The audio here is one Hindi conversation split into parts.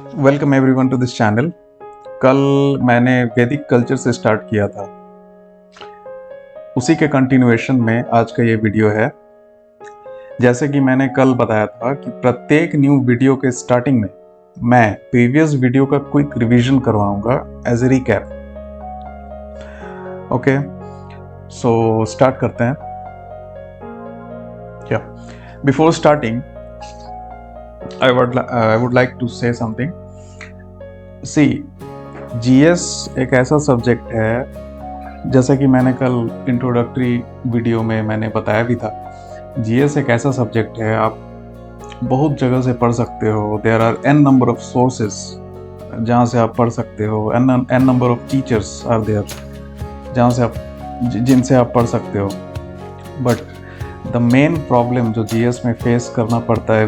Welcome everyone to this channel. कल मैंने वैदिक कल्चर से स्टार्ट किया था, उसी के कंटिन्यूएशन में आज का ये वीडियो है। जैसे कि मैंने कल बताया था कि प्रत्येक न्यू वीडियो के स्टार्टिंग में मैं प्रीवियस वीडियो का क्विक रिवीजन करवाऊंगा as a recap. Okay, so start करते हैं क्या। Before starting I would like to say something. See, GS एक ऐसा सब्जेक्ट है, जैसा कि मैंने कल इंट्रोडक्टरी वीडियो में मैंने बताया भी था। जीएस एक ऐसा सब्जेक्ट है, आप बहुत जगह से पढ़ सकते हो। There are n number of sources जहाँ से आप पढ़ सकते हो। N number of teachers are there जहाँ से आप जिनसे आप पढ़ सकते हो। बट द मेन प्रॉब्लम जो जीएस में फेस करना पड़ता है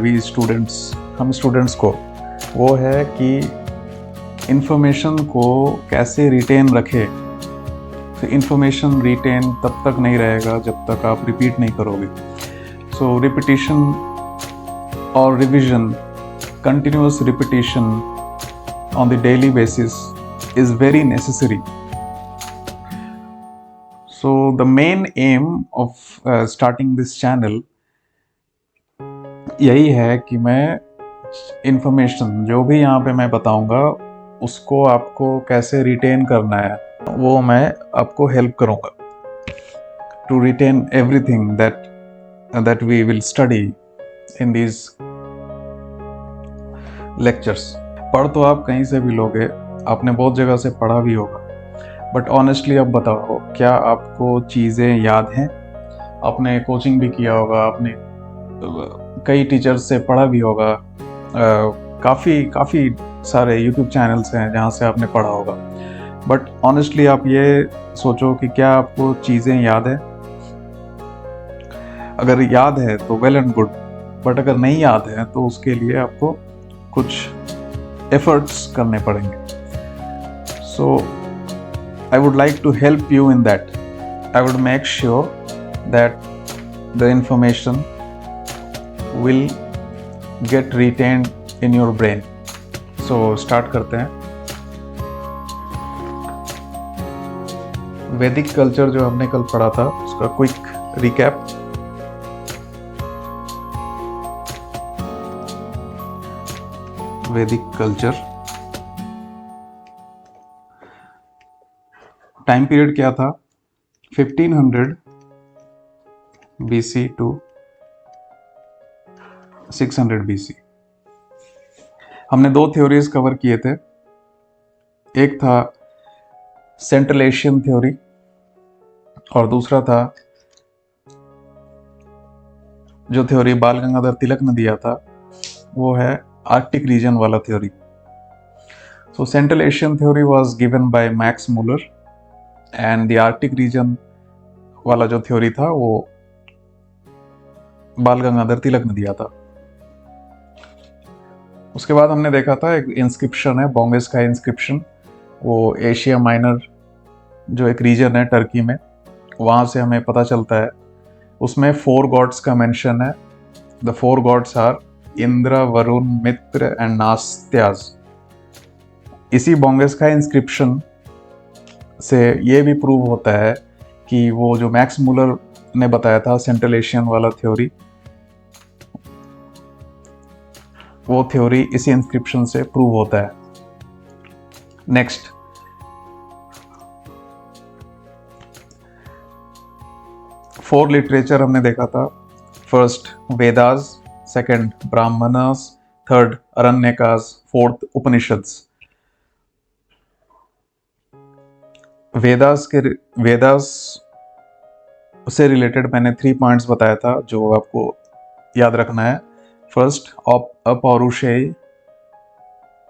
हम स्टूडेंट्स को, वो है कि इंफॉर्मेशन को कैसे रिटेन रखे। तो इंफॉर्मेशन रिटेन तब तक नहीं रहेगा जब तक आप रिपीट नहीं करोगे। सो रिपीटिशन और revision, continuous repetition on the daily basis is very necessary. So the main M of starting this channel यही है कि मैं इंफॉर्मेशन जो भी यहाँ पे मैं बताऊंगा उसको आपको कैसे रिटेन करना है, वो मैं आपको हेल्प करूंगा to retain everything that we will study in these lectures. पढ़ तो आप कहीं से भी लोगे, आपने बहुत जगह से पढ़ा भी होगा, बट ऑनेस्टली अब बताओ, क्या आपको चीज़ें याद हैं? आपने कोचिंग भी किया होगा, आपने कई टीचर्स से पढ़ा भी होगा, काफ़ी सारे यूट्यूब चैनल्स हैं जहाँ से आपने पढ़ा होगा। बट ऑनेस्टली आप ये सोचो कि क्या आपको चीज़ें याद है? अगर याद है तो वेल एंड गुड, बट अगर नहीं याद है तो उसके लिए आपको कुछ एफर्ट्स करने पड़ेंगे। So I would like to help you in that. I would make sure that the information will get retained in your brain. So start करते हैं। वैदिक कल्चर जो हमने कल पढ़ा था उसका क्विक रिकैप। वैदिक कल्चर टाइम पीरियड क्या था? 1500 BC टू 600 BC। हमने दो थ्योरीज कवर किए थे। एक था सेंट्रल एशियन थ्योरी और दूसरा था जो थ्योरी बाल गंगाधर तिलक ने दिया था, वो है आर्कटिक रीजन वाला theory. So central Asian theory was given by Max Muller and the Arctic region वाला जो थ्योरी था वो बाल गंगाधर तिलक ने दिया था। उसके बाद हमने देखा था एक इंस्क्रिप्शन है, बॉम्बे स्काई इंस्क्रिप्शन। वो एशिया माइनर जो एक रीजन है टर्की में, वहाँ से हमें पता चलता है। उसमें 4 गॉड्स का मेंशन है। The 4 gods are Indra, Varuna, Mitra and Nasatyas. इसी बॉम्बे स्काई इंस्क्रिप्शन से ये भी प्रूव होता है कि वो जो मैक्स मूलर ने बताया था सेंट्रल एशियन वाला थ्योरी, वो थ्योरी इसी इंस्क्रिप्शन से प्रूव होता है। नेक्स्ट, फोर लिटरेचर हमने देखा था। First Vedas, second Brahmanas, third Aranyakas, fourth Upanishads. Vedas से रिलेटेड मैंने 3 पॉइंट्स बताया था जो आपको याद रखना है। फर्स्ट अपौरुषेय,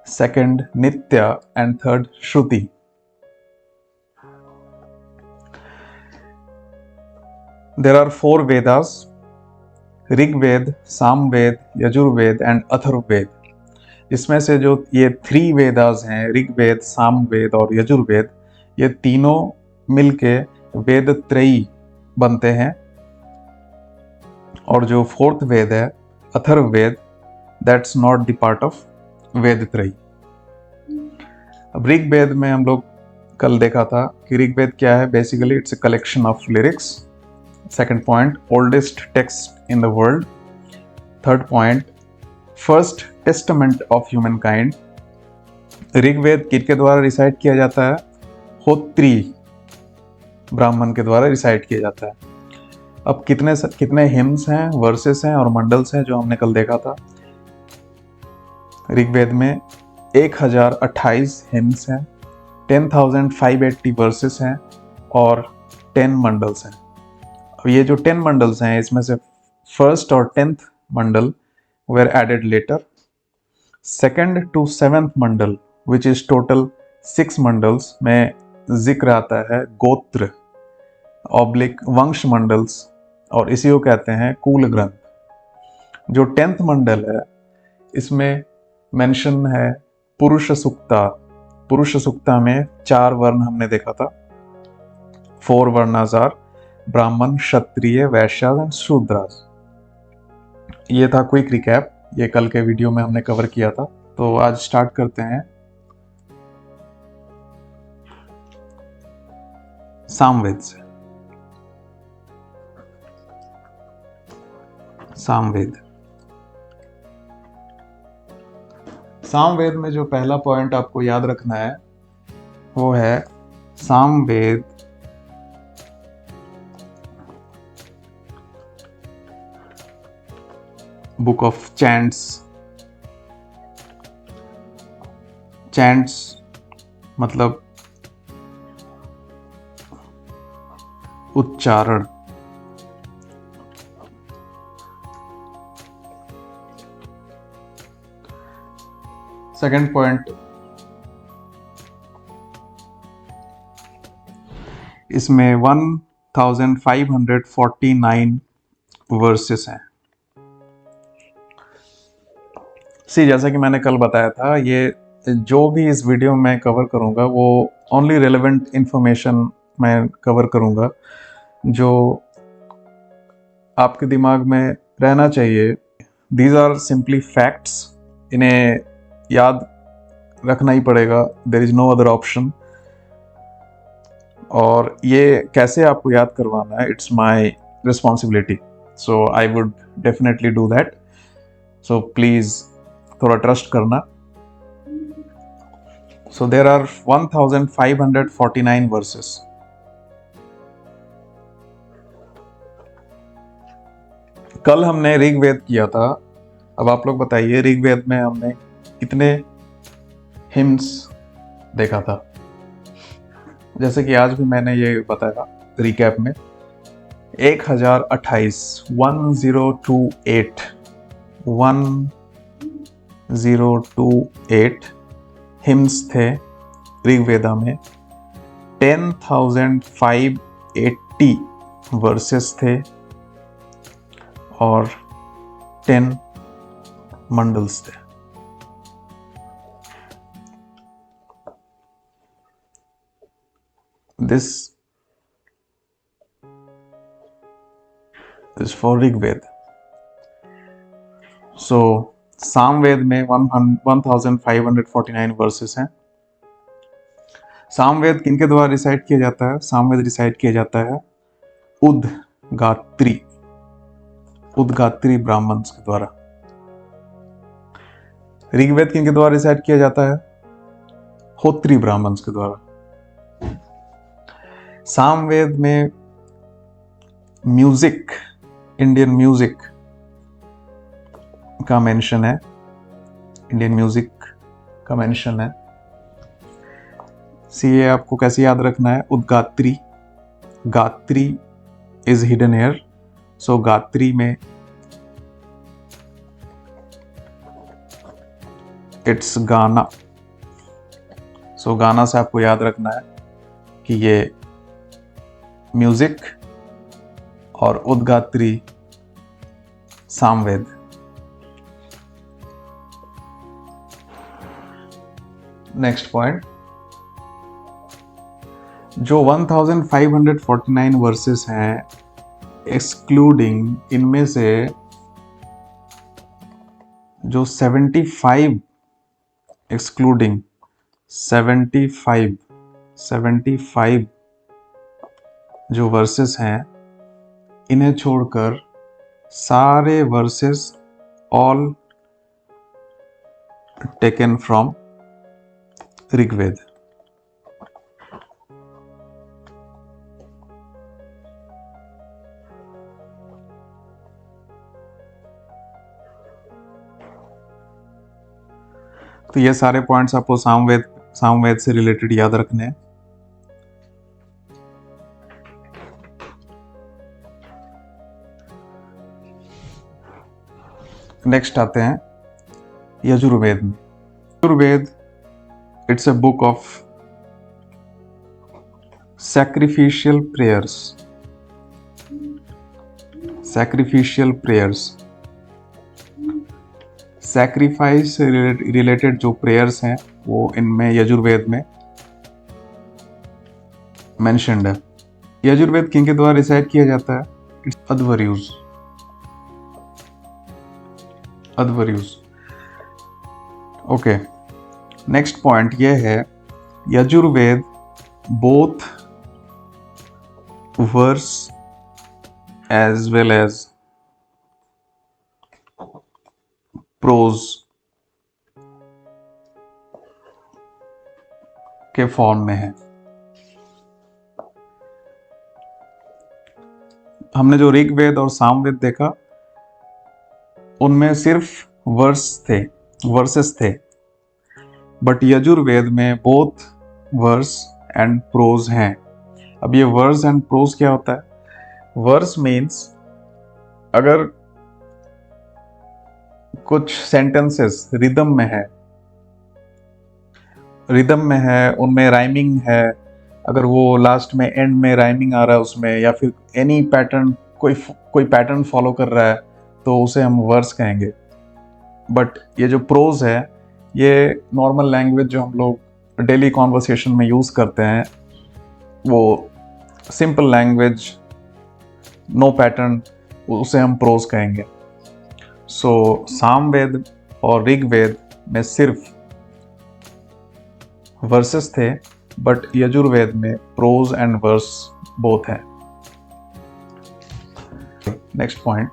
सेकंड नित्य एंड थर्ड श्रुति। There are 4 Vedas: Rigveda, Samaveda, Yajurveda and Atharvaveda. इसमें से जो ये 3 वेदास हैं, ऋग्वेद, सामवेद और यजुर्वेद, ये तीनों मिलके वेद त्रयी बनते हैं। और जो 4th वेद है, Atharvaveda, that's not the part of Veda Trayi. अब ऋग्वेद में हम लोग कल देखा था कि ऋग्वेद क्या है, basically it's a collection of lyrics. Second point, oldest text in the world. Third point, first testament of humankind. Rigveda किसके द्वारा रिसाइट किया जाता है? होत्री ब्राह्मण के द्वारा रिसाइट किया जाता है। अब कितने हिम्स हैं, वर्सेस हैं और मंडल्स हैं जो हमने कल देखा था? ऋग्वेद में 1028 हिम्स हैं, 10,580 वर्सेस हैं और 10 मंडल्स हैं। अब ये जो 10 मंडल्स हैं, इसमें से फर्स्ट और 10th Mandal were added later. Second to 7th Mandal which is total 6 mandals में जिक्र आता है गोत्र ऑब्लिक वंश मंडल्स, और इसी को कहते हैं कूल ग्रंथ। जो 10th मंडल है इसमें मेंशन है पुरुष सुक्ता। पुरुष सुक्ता में 4 वर्ण हमने देखा था, 4 वर्णास आर ब्राह्मण, क्षत्रिय, वैश्य एंड शूद्रास। ये था क्विक रिकैप, ये कल के वीडियो में हमने कवर किया था। तो आज स्टार्ट करते हैं सामवेद से। सामवेद में जो पहला पॉइंट आपको याद रखना है वो है Samaveda book of chants. Chants मतलब उच्चारण। सेकंड पॉइंट, इसमें 1549 वर्सेस हैं। जैसा कि मैंने कल बताया था, ये जो भी इस वीडियो में कवर करूंगा वो ओनली रेलेवेंट इंफॉर्मेशन मैं कवर करूंगा जो आपके दिमाग में रहना चाहिए। दीज आर सिंपली फैक्ट्स, इन्हें याद रखना ही पड़ेगा, there is no other option. और ये कैसे आपको याद करवाना है, it's my responsibility, so I would definitely do that. So please थोड़ा ट्रस्ट करना। So there are 1549 verses. कल हमने ऋग्वेद किया था। अब आप लोग बताइए, ऋग्वेद में हमने कितने हिम्स देखा था? जैसे कि आज भी मैंने ये बताया रिकैप में, 1028 1028 हिम्स थे ऋग्वेदा में। 10,580 वर्सेस थे और 10 मंडल्स थे। This is for Rigveda. So Samaveda में 1549 वर्सेस हैं। सामवेद किनके द्वारा रिसाइट किया जाता है? सामवेद रिसाइट किया जाता है उद्गात्री ब्राह्मण के द्वारा। ऋग्वेद किनके द्वारा रिसाइट किया जाता है? होत्री ब्राह्मण के द्वारा। सामवेद में म्यूजिक, इंडियन म्यूजिक का मेंशन है। इंडियन म्यूजिक का मेंशन है। ये आपको कैसे याद रखना है? उद्गात्री, गात्री इज हिडन हियर, सो गात्री में इट्स गाना। सो गाना से आपको याद रखना है कि ये म्यूजिक और उद्गात्री सामवेद। नेक्स्ट पॉइंट, जो 1549 वर्सेस हैं, एक्सक्लूडिंग इनमें से जो 75 एक्सक्लूडिंग 75 जो वर्सेस हैं, इन्हें छोड़कर सारे verses all taken from Rigveda. तो ये सारे पॉइंट्स आपको सामवेद से रिलेटेड याद रखने हैं। नेक्स्ट आते हैं यजुर्वेद में। Yajurveda it's a book of sacrificial prayers. Sacrificial prayers, sacrifice से रिलेटेड जो प्रेयर्स हैं वो इनमें यजुर्वेद में मेंशन्ड है। यजुर्वेद किन के द्वारा रिसाइट किया जाता है? It's Adhvaryus. Okay, next point ये है, Yajurveda both verse as well as prose के फॉर्म में है। हमने जो ऋग्वेद और सामवेद देखा उनमें सिर्फ वर्सेस थे, बट यजुर्वेद में बोथ वर्स एंड प्रोज हैं। अब ये वर्स एंड प्रोज क्या होता है? वर्स मीन्स अगर कुछ सेंटेंसेस रिदम में है, उनमें राइमिंग है, अगर वो लास्ट में एंड में राइमिंग आ रहा है उसमें, या फिर एनी पैटर्न, कोई पैटर्न फॉलो कर रहा है, तो उसे हम वर्स कहेंगे। बट ये जो प्रोज है, ये नॉर्मल लैंग्वेज जो हम लोग डेली कॉन्वर्सेशन में यूज़ करते हैं, वो सिंपल लैंग्वेज, नो पैटर्न, उसे हम प्रोज कहेंगे। सो सामवेद और ऋग्वेद में सिर्फ वर्सेस थे, बट यजुर्वेद में प्रोज एंड वर्स बोथ है। Next point,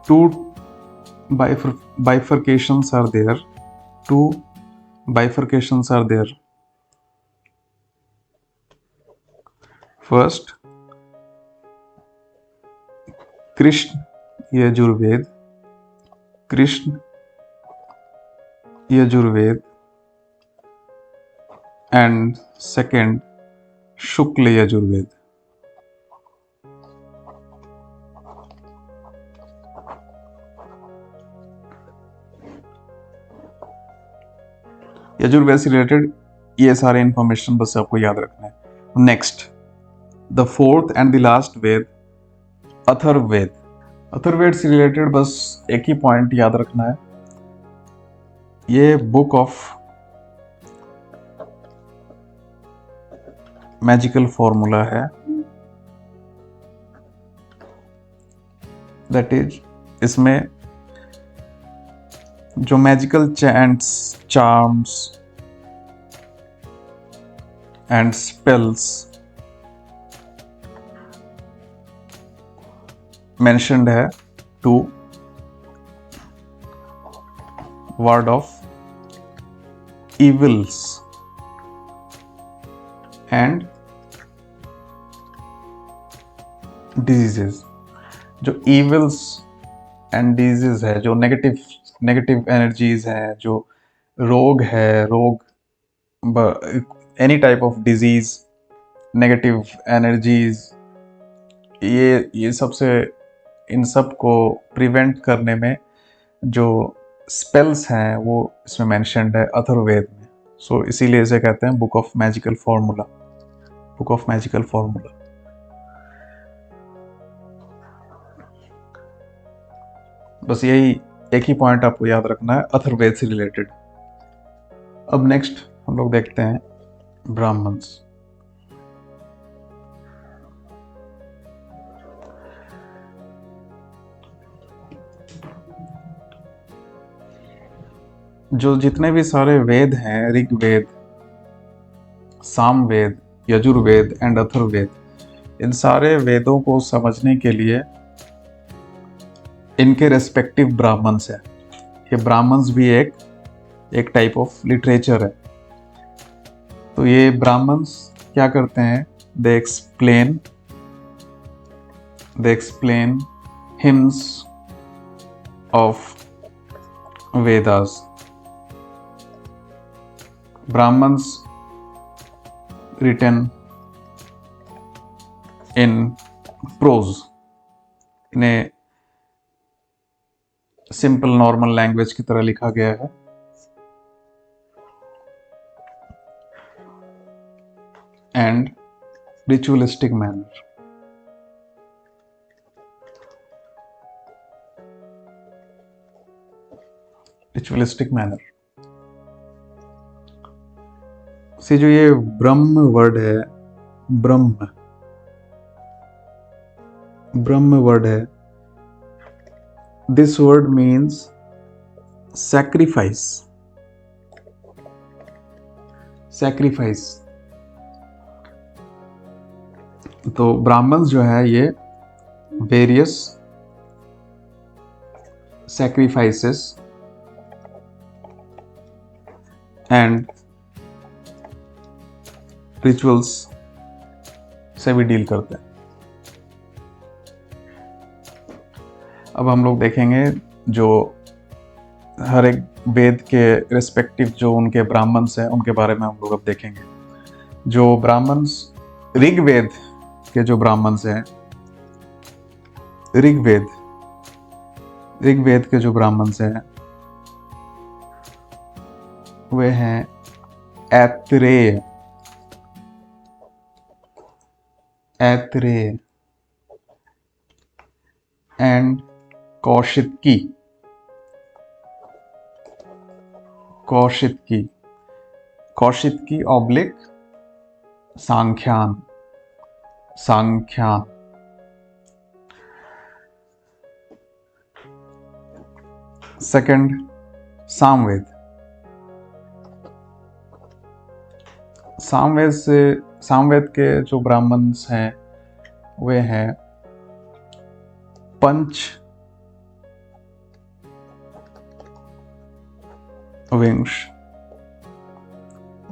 two bifurcations are there. First, Krishna Yajurved, and second, Shukla Yajurved. Yajurveda से रिलेटेड ये सारे इंफॉर्मेशन बस आपको याद रखना है। Next, the fourth and the last Veda, Atharvaveda. Atharvaveda से रिलेटेड बस एक ही पॉइंट याद रखना है, ये बुक ऑफ मैजिकल फॉर्मूला है। दैट इज, इसमें जो magical chants, charms and spells mentioned है to ward off evils and diseases. जो इविल्स एंड डिजीज है, जो नेगेटिव एनर्जीज हैं, जो रोग है, any type of disease, negative energies, ये सबसे, इन सब को प्रिवेंट करने में जो स्पेल्स हैं वो इसमें मेंशन्ड है अथर्ववेद में। सो इसीलिए इसे कहते हैं बुक ऑफ मैजिकल फॉर्मूला। बस यही एक ही पॉइंट आपको याद रखना है अथर्ववेद से रिलेटेड। अब नेक्स्ट हम लोग देखते हैं ब्राह्मण्स। जो जितने भी सारे वेद हैं, ऋग्वेद, सामवेद, यजुर्वेद एंड अथर्ववेद, इन सारे वेदों को समझने के लिए इनके रेस्पेक्टिव ब्राह्मण्स हैं। ये ब्राह्मण्स भी एक टाइप ऑफ लिटरेचर है। तो ये ब्राह्मण्स क्या करते हैं? They explain hymns of Vedas. Brahmanas written in prose, इन्हें सिंपल नॉर्मल लैंग्वेज की तरह लिखा गया है। And ritualistic manner. Ritualistic manner से जो ये ब्रह्म वर्ड है, ब्रह्म वर्ड है, दिस वर्ड मीन्स सैक्रिफाइस। तो ब्राह्मण्स जो है ये वेरियस सैक्रिफाइसेस एंड रिचुअल्स से भी डील करते हैं। अब हम लोग देखेंगे जो हर एक वेद के रिस्पेक्टिव जो उनके ब्राह्मण्स हैं उनके बारे में हम लोग अब देखेंगे। जो ब्राह्मण्स ऋग्वेद के जो ब्राह्मण्स हैं, ऋग्वेद के जो ब्राह्मण्स हैं वे हैं Aitareya and Kaushitaki oblique Sankhayana. Second Samaveda के जो ब्राह्मण्स हैं वे हैं पंचविंश,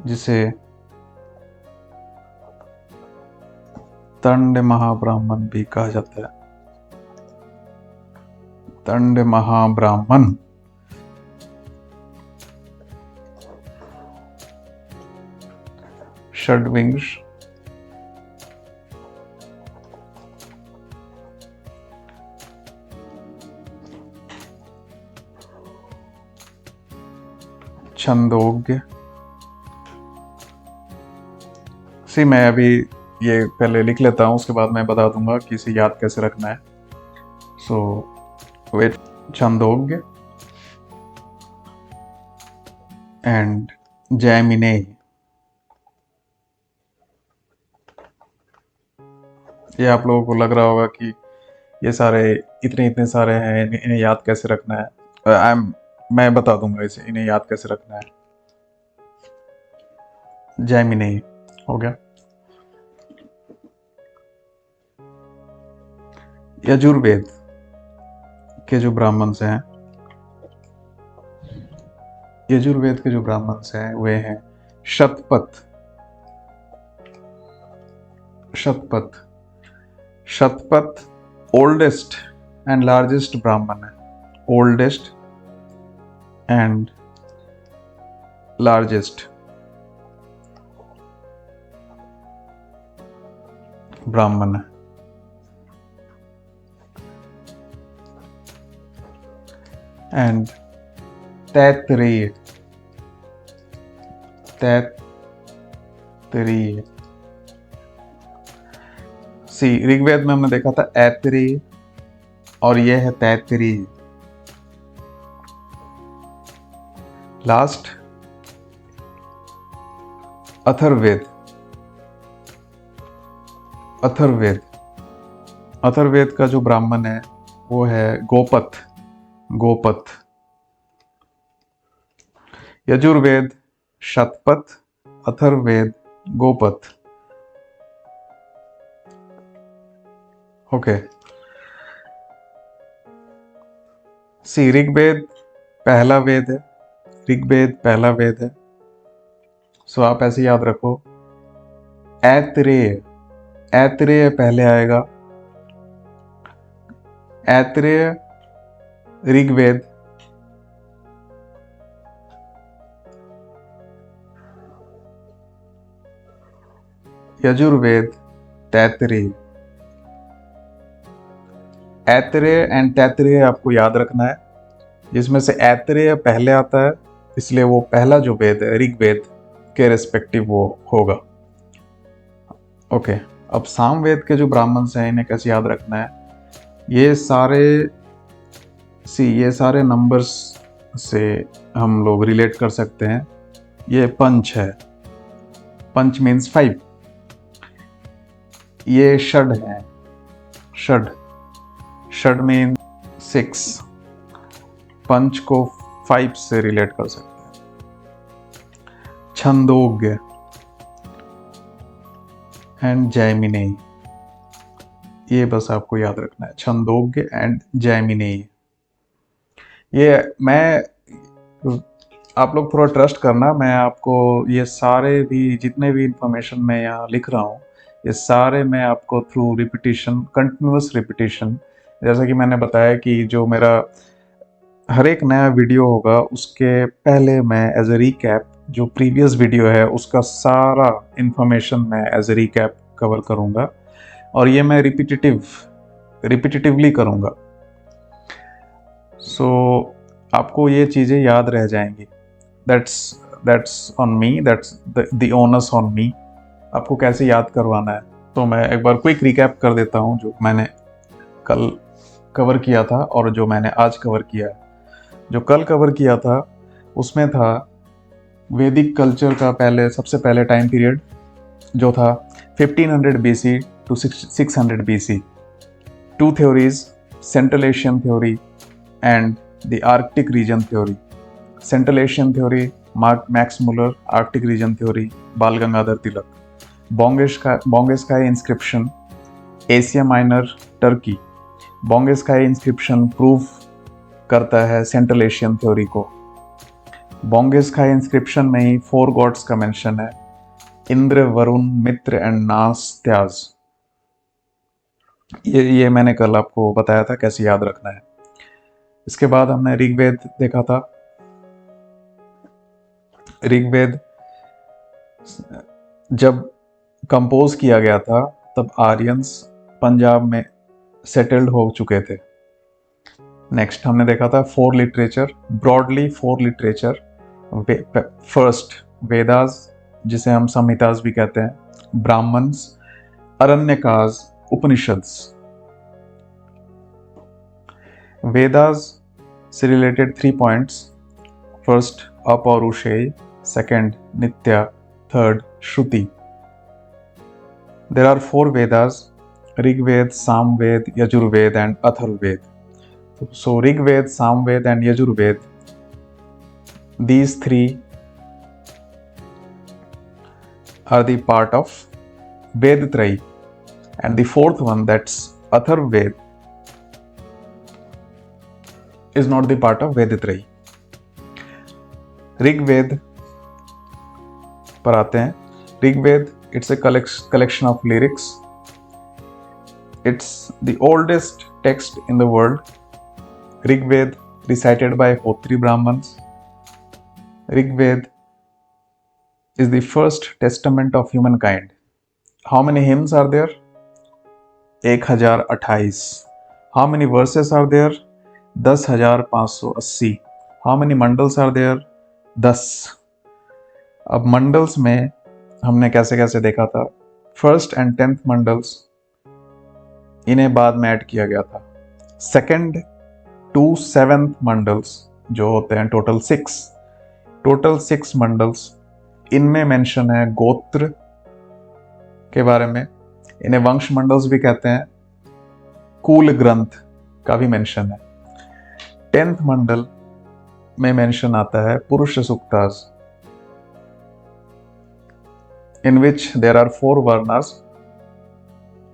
जिसे तंड महाब्राह्मण भी कहा जाता है। तंड महाब्राह्मण षड्विंश छंदोग्य। मैं अभी ये पहले लिख लेता हूँ, उसके बाद मैं बता दूंगा कि इसे याद कैसे रखना है। वेद छंदोग्य एंड जैमिनेय। ये आप लोगों को लग रहा होगा कि ये सारे इतने सारे हैं, इन्हें याद कैसे रखना है। मैं बता दूंगा इन्हें याद कैसे रखना है। जैमिनेय हो गया। यजुर्वेद के जो ब्राह्मण्स हैं वे हैं Shatapatha oldest and largest Brahmana है। ओल्डेस्ट एंड लार्जेस्ट ब्राह्मण है। एंड तैत्तरीय ऋग्वेद में हमने देखा था ऐत्रेय और ये है तैत्तरीय। लास्ट अथर्ववेद का जो ब्राह्मण है वो है गोपथ। यजुर्वेद शतपथ, अथर्ववेद गोपथ। ओके, सी ऋग्वेद पहला वेद है, ऋग्वेद पहला वेद है। सो आप ऐसे याद रखो, ऐतरेय, ऐतरेय पहले आएगा, ऐतरेय ऋग्वेद, यजुर्वेद तैतरेय। ऐतरेय एंड तैतरेय आपको याद रखना है, जिसमें से ऐतरेय पहले आता है, इसलिए वो पहला जो वेद है ऋग्वेद के रेस्पेक्टिव वो होगा। ओके, अब सामवेद के जो ब्राह्मण हैं इन्हें कैसे याद रखना है? ये सारे नंबर्स से हम लोग रिलेट कर सकते हैं। ये पंच है, पंच मीन्स 5। ये षड है, षड मीन 6। पंच को 5 से रिलेट कर सकते हैं। छंदोग्य एंड जैमिनेय, ये बस आपको याद रखना है, छंदोग्य एंड जैमिनेय। ये आप लोग थोड़ा ट्रस्ट करना, मैं आपको ये सारे भी जितने भी इंफॉर्मेशन मैं यहाँ लिख रहा हूँ, ये सारे मैं आपको थ्रू रिपीटिशन, कंटिन्यूअस रिपीटिशन, जैसा कि मैंने बताया कि जो मेरा हर एक नया वीडियो होगा उसके पहले मैं एज ए रिकैप, जो प्रीवियस वीडियो है उसका सारा इंफॉर्मेशन मैं एज ए रिकैप कवर करूँगा, और ये मैं रिपीटिटिवली करूँगा। सो आपको ये चीज़ें याद रह जाएंगी। That's on me, that's the onus on me, आपको कैसे याद करवाना है। तो मैं एक बार क्विक रिकैप कर देता हूँ जो मैंने कल कवर किया था और जो मैंने आज कवर किया है। जो कल कवर किया था उसमें था वैदिक कल्चर का सबसे पहले टाइम पीरियड जो था 1500 BC to 600 BC। 2 theories, Central Asian theory and the Arctic region theory। Central Asian theory, Max Muller, Arctic region theory, Bal Gangadhar Tilak। Bongesky inscription, Asia Minor, Turkey। Bongesky inscription prove करता है सेंट्रल एशियन थ्योरी को। बोंगेस्काई इंस्क्रिप्शन में ही 4 गॉड्स का मेंशन है, इंद्र, वरुण, मित्र एंड नास्त्याज। ये मैंने कल आपको बताया था कैसे याद रखना है। इसके बाद हमने ऋग्वेद देखा था। ऋग्वेद जब कंपोज किया गया था तब आर्यंस पंजाब में सेटल्ड हो चुके थे। नेक्स्ट हमने देखा था 4 literature, broadly 4 literature. First Vedas, जिसे हम संहितास भी कहते हैं, ब्राह्मण्स, अरण्यकास, उपनिषद्स। वेदास से related 3 points, first अपौरुषेय, second Nitya, third Shruti. There are 4 Vedas, Rigveda, Samaveda, Yajurveda and Atharvaveda. So Rigved, Samved and Yajurved, these 3 are the part of Vedtrayi, and the 4th one, that's Atharvaved, is not the part of Vedtrayi। Rigveda पर आते हैं। Rigveda, it's a collection of lyrics। It's the oldest text in the world। Rigved recited by Hotri Brahmins। Rigved is the first testament of humankind। How many hymns are there? 1028। How many verses are there? 10,580। How many mandals are there? 10। अब मंडल्स में हमने कैसे कैसे देखा था। 1st and 10th मंडल्स, इन्हें बाद में ऐड किया गया था। 2nd to 7th मंडल्स जो होते हैं टोटल 6 मंडल्स, इनमें मेंशन है गोत्र के बारे में। इन्हें वंश मंडल्स भी कहते हैं। कुल ग्रंथ का भी मेंशन है। 10th मंडल में मेंशन आता है पुरुष सूक्तास, इन विच देर आर 4 वर्णास,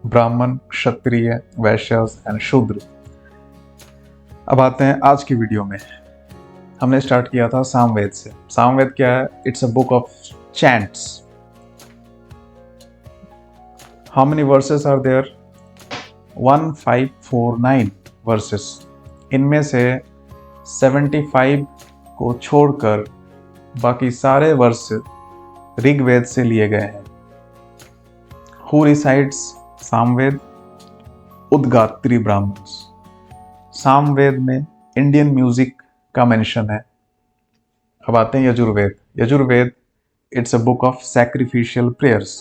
ब्राह्मण, क्षत्रिय, वैश्य एंड शूद्र। अब आते हैं आज की वीडियो में। हमने स्टार्ट किया था सामवेद से। सामवेद क्या है? It's a book of chants. How many verses are there? 1549 verses. इनमें से 75 को छोड़कर बाकी सारे वर्ष ऋग्वेद से लिए गए हैं। Who recites Samaveda? उद्गात्री ब्राह्मण्स। सामवेद में इंडियन म्यूजिक का मेंशन है। अब आते हैं Yajurveda. Yajurveda it's a book of sacrificial prayers.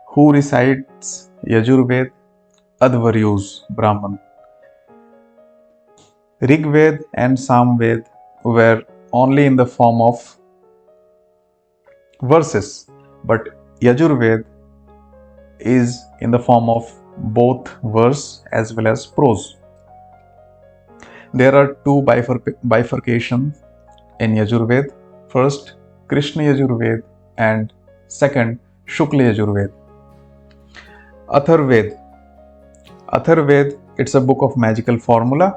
Who recites Yajurveda? Adhvaryus Brahmana. Rigved and Samved were only in the form of verses, but Yajurved is in the form of both verse as well as prose. There are two bifurcations in Yajurved. First, Krishna Yajurved and second, Shukla Yajurved. Atharved. Atharved, it's a book of magical formula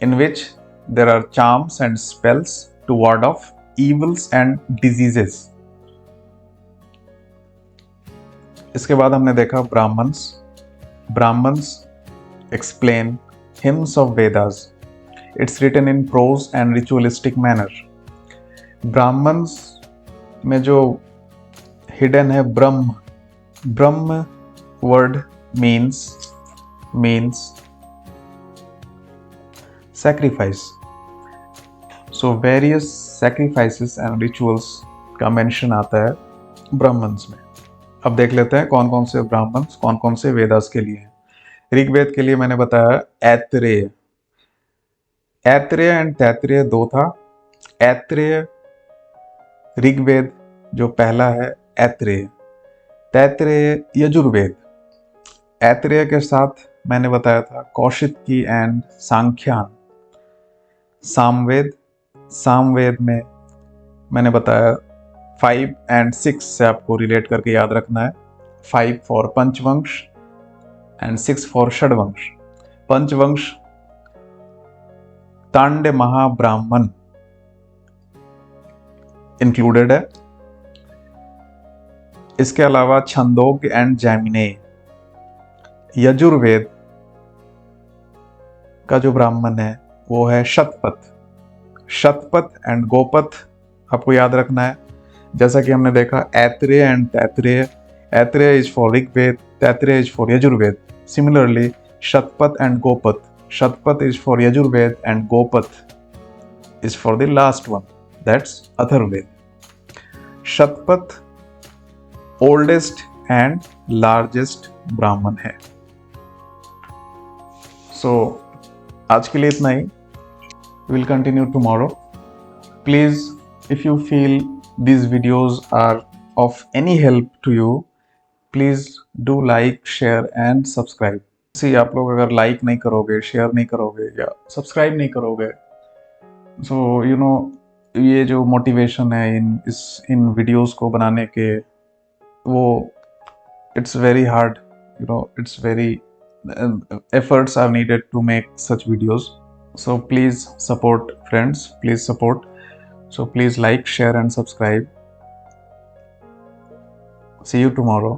in which there are charms and spells to ward off evils and diseases. इसके बाद हमने देखा Brahmanas. Brahmanas explain hymns of Vedas. It's written in prose and ritualistic manner. Brahmanas में जो hidden है ब्रह्म। ब्रह्म word means sacrifice. So various sacrifices and rituals का मेंशन आता है ब्राह्मण्स में। अब देख लेते हैं कौन कौन से ब्राह्मण्स कौन कौन से वेदास के लिए हैं। ऋग्वेद के लिए मैंने बताया ऐत्रेय। ऐत्रेय एंड तैत्रेय दो था। ऐत्रेय ऋग्वेद जो पहला है ऐत्रेय। तैत्रेय यजुर्वेद। ऐत्रेय के साथ मैंने बताया था कौशिकी एंड सांख्यान। सामवेद। सामवेद में मैंने बताया 5 and 6 से आपको रिलेट करके याद रखना है। 5 for Panchavamsha and 6 for Shadvimsha. Panchavamsha Tandya Mahabrahmana included है। इसके अलावा छंदोग्य एंड जैमिनेय। यजुर्वेद का जो ब्राह्मण है वो है शतपथ। शतपथ एंड गोपथ आपको याद रखना है। जैसा कि हमने देखा Aitareya and Taittiriya. Aitareya is for Rigveda, Taittiriya is for Yajurveda. Similarly Shatapatha and Gopatha, Shatapatha is for Yajurveda and Gopatha is for the last one, that's Atharvaveda. Shatapatha oldest and largest Brahmana है। सो आज के लिए इतना ही। We'll continue tomorrow. Please, if you feel these videos are of any help to you, please do like, share and subscribe. See, आप लोग अगर like नहीं करोगे, share नहीं करोगे या subscribe नहीं करोगे, so you know ये जो motivation है इन videos को बनाने के, वो it's very hard, you know, it's very efforts are needed to make such videos. So please support friends, please support. So please like, share and subscribe. See you tomorrow.